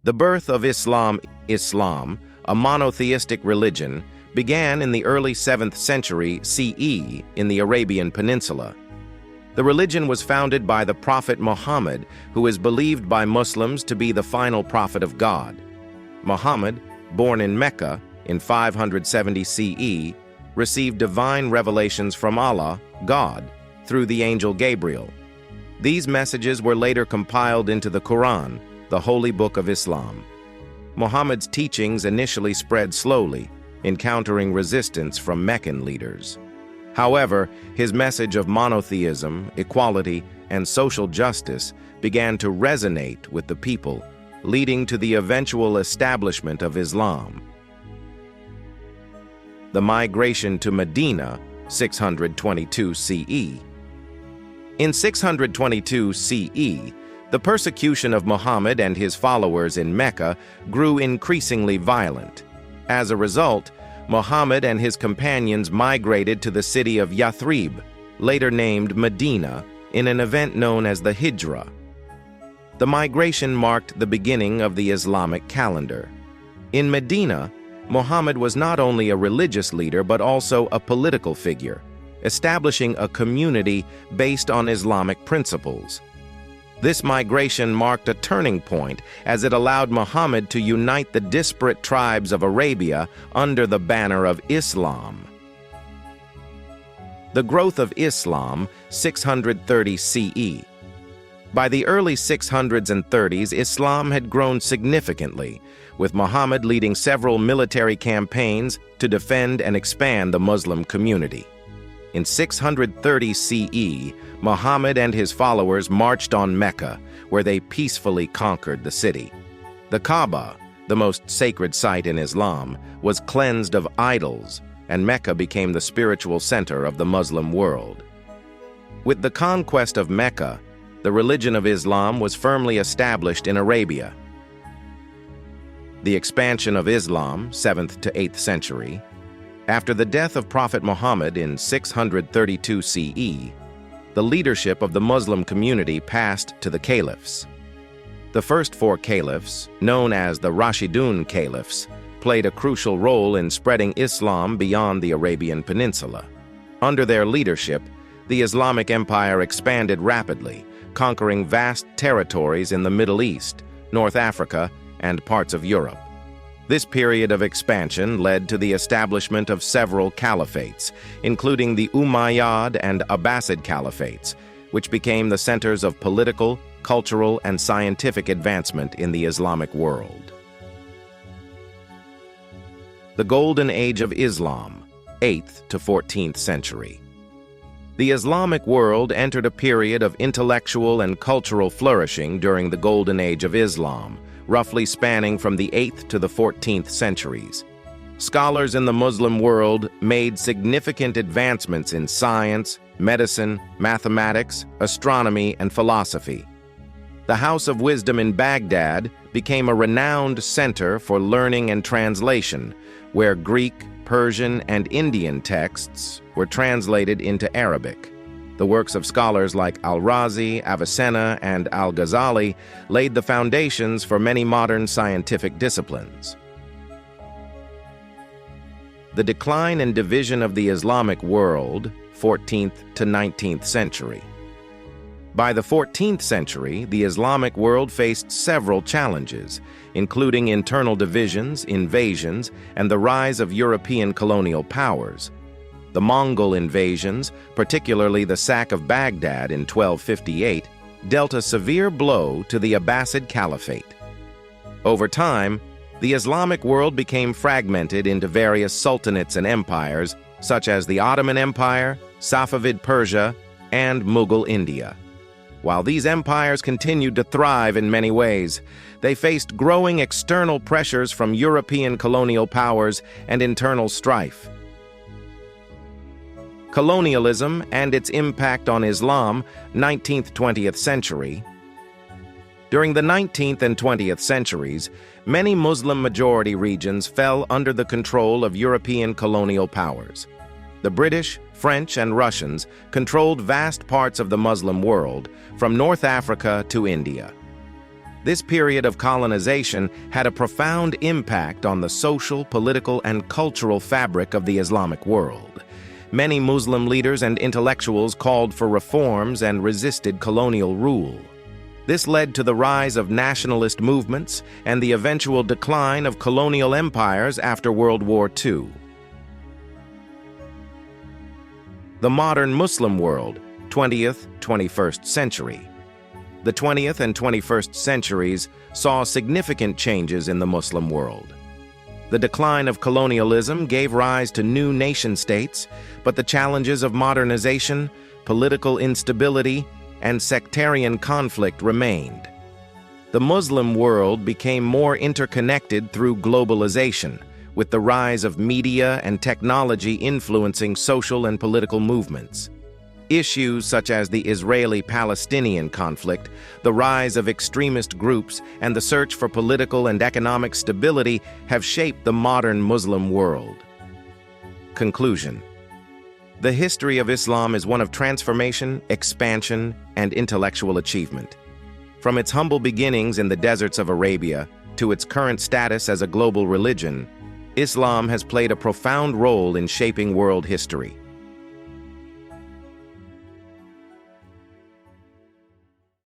The birth of Islam, a monotheistic religion, began in the early 7th century CE in the Arabian Peninsula. The religion was founded by the Prophet Muhammad, who is believed by Muslims to be the final prophet of God. Muhammad, born in Mecca in 570 CE, received divine revelations from Allah, God, through the angel Gabriel. These messages were later compiled into the Quran, the holy book of Islam. Muhammad's teachings initially spread slowly, encountering resistance from Meccan leaders. However, his message of monotheism, equality, and social justice began to resonate with the people, leading to the eventual establishment of Islam. The migration to Medina, 622 CE. In 622 CE, the persecution of Muhammad and his followers in Mecca grew increasingly violent. As a result, Muhammad and his companions migrated to the city of Yathrib, later named Medina, in an event known as the Hijra. The migration marked the beginning of the Islamic calendar. In Medina, Muhammad was not only a religious leader but also a political figure, establishing a community based on Islamic principles. This migration marked a turning point as it allowed Muhammad to unite the disparate tribes of Arabia under the banner of Islam. The growth of Islam, 630 CE. By the early 600s and 30s, Islam had grown significantly, with Muhammad leading several military campaigns to defend and expand the Muslim community. In 630 CE, Muhammad and his followers marched on Mecca, where they peacefully conquered the city. The Kaaba, the most sacred site in Islam, was cleansed of idols, and Mecca became the spiritual center of the Muslim world. With the conquest of Mecca, the religion of Islam was firmly established in Arabia. The expansion of Islam, 7th to 8th century. After the death of Prophet Muhammad in 632 CE, the leadership of the Muslim community passed to the caliphs. The first 4 caliphs, known as the Rashidun caliphs, played a crucial role in spreading Islam beyond the Arabian Peninsula. Under their leadership, the Islamic Empire expanded rapidly, conquering vast territories in the Middle East, North Africa, and parts of Europe. This period of expansion led to the establishment of several caliphates, including the Umayyad and Abbasid caliphates, which became the centers of political, cultural, and scientific advancement in the Islamic world. The Golden Age of Islam, 8th to 14th century. The Islamic world entered a period of intellectual and cultural flourishing during the Golden Age of Islam, roughly spanning from the 8th to the 14th centuries. Scholars in the Muslim world made significant advancements in science, medicine, mathematics, astronomy, and philosophy. The House of Wisdom in Baghdad became a renowned center for learning and translation, where Greek, Persian, and Indian texts were translated into Arabic. The works of scholars like Al-Razi, Avicenna, and Al-Ghazali laid the foundations for many modern scientific disciplines. The decline and division of the Islamic world, 14th to 19th century. By the 14th century, the Islamic world faced several challenges, including internal divisions, invasions, and the rise of European colonial powers. The Mongol invasions, particularly the sack of Baghdad in 1258, dealt a severe blow to the Abbasid Caliphate. Over time, the Islamic world became fragmented into various sultanates and empires, such as the Ottoman Empire, Safavid Persia, and Mughal India. While these empires continued to thrive in many ways, they faced growing external pressures from European colonial powers and internal strife. Colonialism and its impact on Islam, 19th-20th century. During the 19th and 20th centuries, many Muslim-majority regions fell under the control of European colonial powers. The British, French, and Russians controlled vast parts of the Muslim world, from North Africa to India. This period of colonization had a profound impact on the social, political, and cultural fabric of the Islamic world. Many Muslim leaders and intellectuals called for reforms and resisted colonial rule. This led to the rise of nationalist movements and the eventual decline of colonial empires after World War II. The modern Muslim world, 20th, 21st century. The 20th and 21st centuries saw significant changes in the Muslim world. The decline of colonialism gave rise to new nation-states, but the challenges of modernization, political instability, and sectarian conflict remained. The Muslim world became more interconnected through globalization, with the rise of media and technology influencing social and political movements. Issues such as the Israeli-Palestinian conflict, the rise of extremist groups, and the search for political and economic stability have shaped the modern Muslim world. Conclusion. The history of Islam is one of transformation, expansion, and intellectual achievement. From its humble beginnings in the deserts of Arabia to its current status as a global religion, Islam has played a profound role in shaping world history.